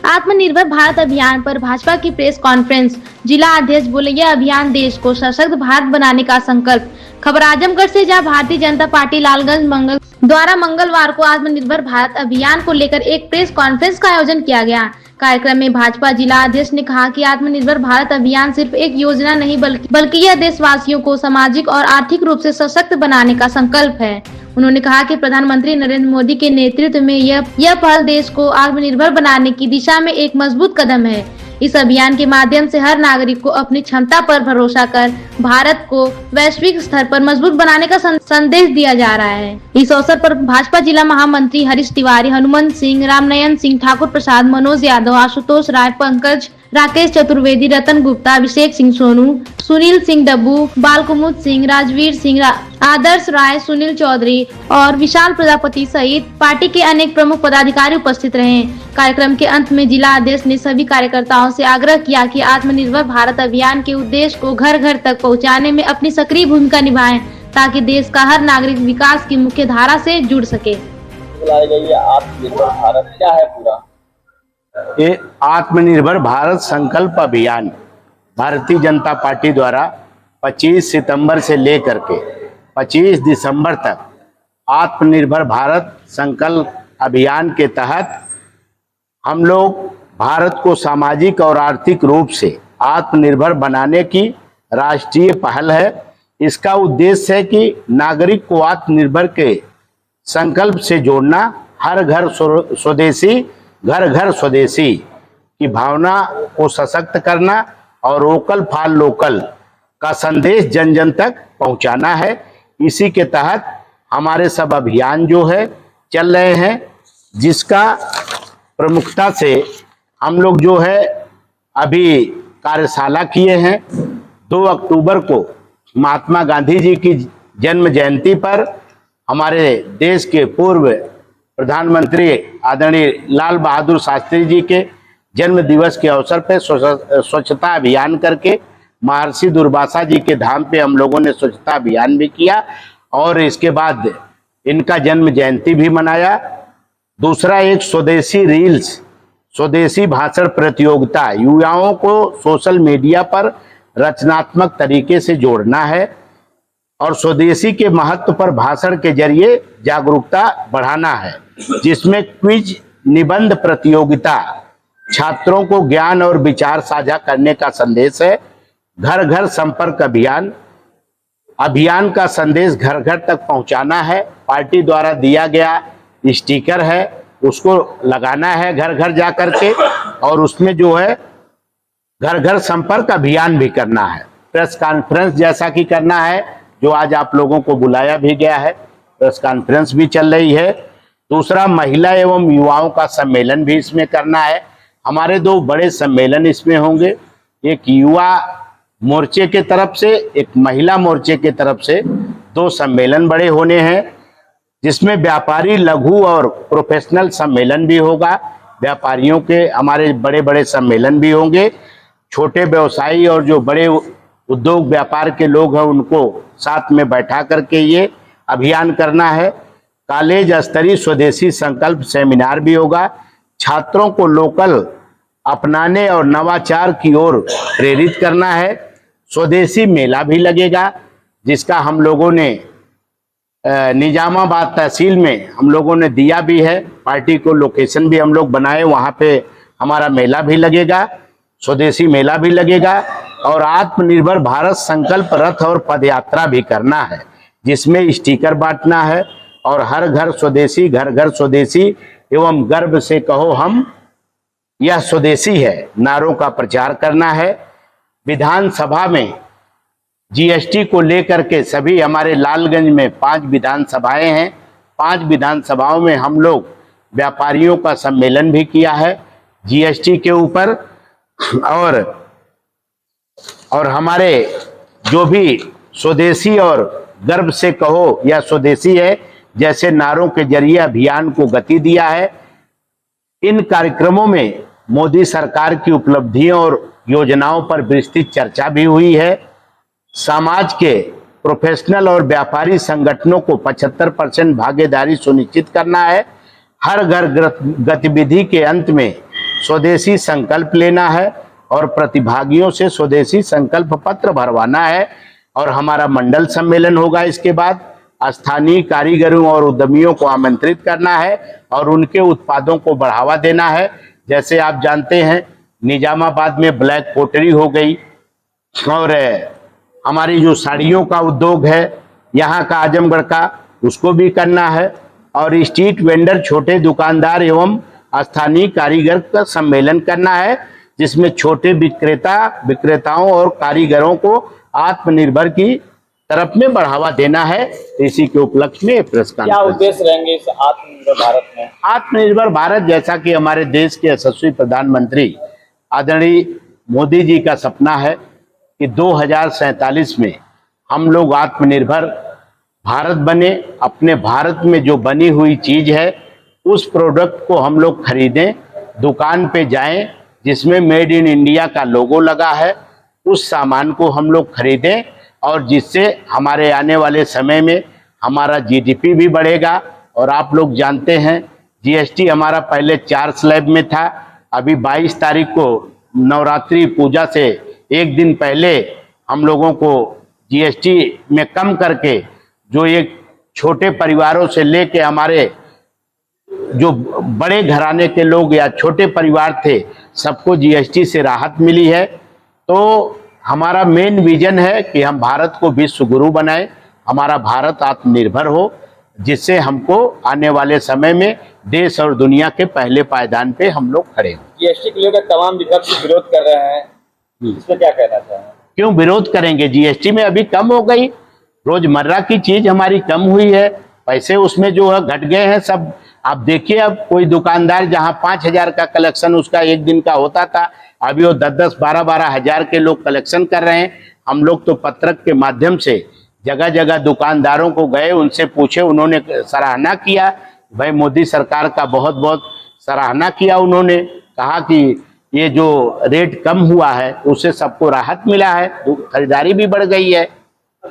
आत्मनिर्भर भारत अभियान पर भाजपा की प्रेस कॉन्फ्रेंस। जिला अध्यक्ष बोले, यह अभियान देश को सशक्त भारत बनाने का संकल्प। खबर आजमगढ़ से, जहां भारतीय जनता पार्टी लालगंज द्वारा मंगलवार को आत्मनिर्भर भारत अभियान को लेकर एक प्रेस कॉन्फ्रेंस का आयोजन किया गया। कार्यक्रम में भाजपा जिला अध्यक्ष ने कहा कि आत्मनिर्भर भारत अभियान सिर्फ एक योजना नहीं बल्कि यह देशवासियों को सामाजिक और आर्थिक रूप से सशक्त बनाने का संकल्प है। उन्होंने कहा कि प्रधानमंत्री नरेंद्र मोदी के नेतृत्व में यह पहल देश को आत्मनिर्भर बनाने की दिशा में एक मजबूत कदम है। इस अभियान के माध्यम से हर नागरिक को अपनी क्षमता पर भरोसा कर भारत को वैश्विक स्तर पर मजबूत बनाने का संदेश दिया जा रहा है। इस अवसर पर भाजपा जिला महामंत्री हरीश तिवारी, हनुमंत सिंह, रामनयन सिंह, ठाकुर प्रसाद, मनोज यादव, आशुतोष राय, पंकज, राकेश चतुर्वेदी, रतन गुप्ता, अभिषेक सिंह सोनू, सुनील सिंह डब्बू, बालकुमुद सिंह, राजवीर सिंह, आदर्श राय, सुनील चौधरी और विशाल प्रजापति सहित पार्टी के अनेक प्रमुख पदाधिकारी उपस्थित रहे। कार्यक्रम के अंत में जिला अध्यक्ष ने सभी कार्यकर्ताओं से आग्रह किया कि आत्मनिर्भर भारत अभियान के उद्देश्य को घर घर तक पहुंचाने में अपनी सक्रिय भूमिका निभाएं, ताकि देश का हर नागरिक विकास की मुख्य धारा से जुड़ सके। आत्मनिर्भर भारत क्या है पूरा? ये आत्मनिर्भर भारत संकल्प अभियान भारतीय जनता पार्टी द्वारा 25 सितंबर से लेकर के 25 दिसंबर तक आत्मनिर्भर भारत संकल्प अभियान के तहत हम लोग भारत को सामाजिक और आर्थिक रूप से आत्मनिर्भर बनाने की राष्ट्रीय पहल है। इसका उद्देश्य है कि नागरिक को आत्मनिर्भर के संकल्प से जोड़ना, हर घर स्वदेशी घर घर स्वदेशी की भावना को सशक्त करना और वोकल फॉर लोकल का संदेश जन जन तक पहुंचाना है। इसी के तहत हमारे सब अभियान जो है चल रहे हैं, जिसका प्रमुखता से हम लोग जो है अभी कार्यशाला किए हैं। 2 अक्टूबर को महात्मा गांधी जी की जन्म जयंती पर हमारे देश के पूर्व प्रधानमंत्री आदरणीय लाल बहादुर शास्त्री जी के जन्म दिवस के अवसर पर स्वच्छता अभियान करके महर्षि दुर्वासा जी के धाम पे हम लोगों ने स्वच्छता अभियान भी किया और इसके बाद इनका जन्म जयंती भी मनाया। दूसरा, एक स्वदेशी रील्स, स्वदेशी भाषण प्रतियोगिता, युवाओं को सोशल मीडिया पर रचनात्मक तरीके से जोड़ना है और स्वदेशी के महत्व पर भाषण के जरिए जागरूकता बढ़ाना है, जिसमें क्विज निबंध प्रतियोगिता, छात्रों को ज्ञान और विचार साझा करने का संदेश है। घर घर संपर्क अभियान का संदेश घर घर तक पहुंचाना है। पार्टी द्वारा दिया गया स्टिकर है, उसको लगाना है घर घर जा करके और उसमें जो है घर घर संपर्क अभियान भी करना है। प्रेस कॉन्फ्रेंस जैसा कि करना है, जो आज आप लोगों को बुलाया भी गया है, प्रेस कॉन्फ्रेंस भी चल रही है। दूसरा, महिला एवं युवाओं का सम्मेलन भी इसमें करना है। हमारे 2 बड़े सम्मेलन इसमें होंगे, एक युवा मोर्चे के तरफ से, एक महिला मोर्चे के तरफ से 2 सम्मेलन बड़े होने हैं, जिसमें व्यापारी, लघु और प्रोफेशनल सम्मेलन भी होगा। व्यापारियों के हमारे बड़े बड़े सम्मेलन भी होंगे। छोटे व्यवसायी और जो बड़े उद्योग व्यापार के लोग हैं उनको साथ में बैठा करके ये अभियान करना है। कॉलेज स्तरीय स्वदेशी संकल्प सेमिनार भी होगा। छात्रों को लोकल अपनाने और नवाचार की ओर प्रेरित करना है। स्वदेशी मेला भी लगेगा, जिसका हम लोगों ने निजामाबाद तहसील में हम लोगों ने दिया भी है। पार्टी को लोकेशन भी हम लोग बनाए, वहाँ पे हमारा मेला भी लगेगा, स्वदेशी मेला भी लगेगा। और आत्मनिर्भर भारत संकल्प रथ और पदयात्रा भी करना है, जिसमें स्टिकर बांटना है और हर घर स्वदेशी घर घर स्वदेशी एवं गर्व से कहो हम यह स्वदेशी है नारों का प्रचार करना है। विधानसभा में जीएसटी को लेकर के सभी हमारे लालगंज में 5 विधानसभाएं हैं। 5 विधानसभाओं में हम लोग व्यापारियों का सम्मेलन भी किया है जीएसटी के ऊपर। और हमारे जो भी स्वदेशी और गर्व से कहो या स्वदेशी है जैसे नारों के जरिए अभियान को गति दिया है। इन कार्यक्रमों में मोदी सरकार की उपलब्धियों और योजनाओं पर विस्तृत चर्चा भी हुई है। समाज के प्रोफेशनल और व्यापारी संगठनों को 75% भागीदारी सुनिश्चित करना है। हर घर गतिविधि के अंत में स्वदेशी संकल्प लेना है और प्रतिभागियों से स्वदेशी संकल्प पत्र भरवाना है। और हमारा मंडल सम्मेलन होगा। इसके बाद स्थानीय कारीगरों और उद्यमियों को आमंत्रित करना है और उनके उत्पादों को बढ़ावा देना है। जैसे आप जानते हैं निजामाबाद में ब्लैक पोटरी हो गई और हमारी जो साड़ियों का उद्योग है यहाँ का आजमगढ़ का, उसको भी करना है। और स्ट्रीट वेंडर, छोटे दुकानदार एवं स्थानीय कारीगर का सम्मेलन करना है, जिसमें छोटे विक्रेताओं और कारीगरों को आत्मनिर्भर की तरफ में बढ़ावा देना है। इसी के उपलक्ष्य में प्रेस क्या कॉन्फ्रेंस। उद्देश्य रहेंगे इस आत्मनिर्भर भारत में? आत्मनिर्भर भारत, जैसा कि हमारे देश के यशस्वी प्रधानमंत्री आदरणीय मोदी जी का सपना है कि 2047 में हम लोग आत्मनिर्भर भारत बने। अपने भारत में जो बनी हुई चीज है उस प्रोडक्ट को हम लोग खरीदें, दुकान पे जाएं जिसमें मेड इन इंडिया का लोगो लगा है, उस सामान को हम लोग खरीदें और जिससे हमारे आने वाले समय में हमारा जीडीपी भी बढ़ेगा। और आप लोग जानते हैं जीएसटी हमारा पहले 4 स्लैब में था, अभी 22 तारीख को नवरात्रि पूजा से एक दिन पहले हम लोगों को जीएसटी में कम करके जो एक छोटे परिवारों से लेके हमारे जो बड़े घराने के लोग या छोटे परिवार थे सबको जीएसटी से राहत मिली है। तो हमारा मेन विजन है कि हम भारत को विश्व गुरु बनाएं, हमारा भारत आत्मनिर्भर हो, जिससे हमको आने वाले समय में देश और दुनिया के पहले पायदान पे हम लोग खड़े हों। जीएसटी को लेकर तमाम विपक्ष विरोध कर रहे हैं, इसमें क्या कहना चाहेंगे? क्यों विरोध करेंगे? जीएसटी में अभी कम हो गई, रोजमर्रा की चीज हमारी कम हुई है, पैसे उसमें जो है घट गए हैं सब। आप देखिए अब कोई दुकानदार जहां 5,000 का कलेक्शन उसका एक दिन का होता था, अभी वो 10-10, 12-12 हजार के लोग कलेक्शन कर रहे हैं। हम लोग तो पत्रक के माध्यम से जगह जगह दुकानदारों को गए, उनसे पूछे, उन्होंने सराहना किया, भाई मोदी सरकार का बहुत बहुत सराहना किया। उन्होंने कहा कि ये जो रेट कम हुआ है उससे सबको राहत मिला है, खरीदारी भी बढ़ गई है।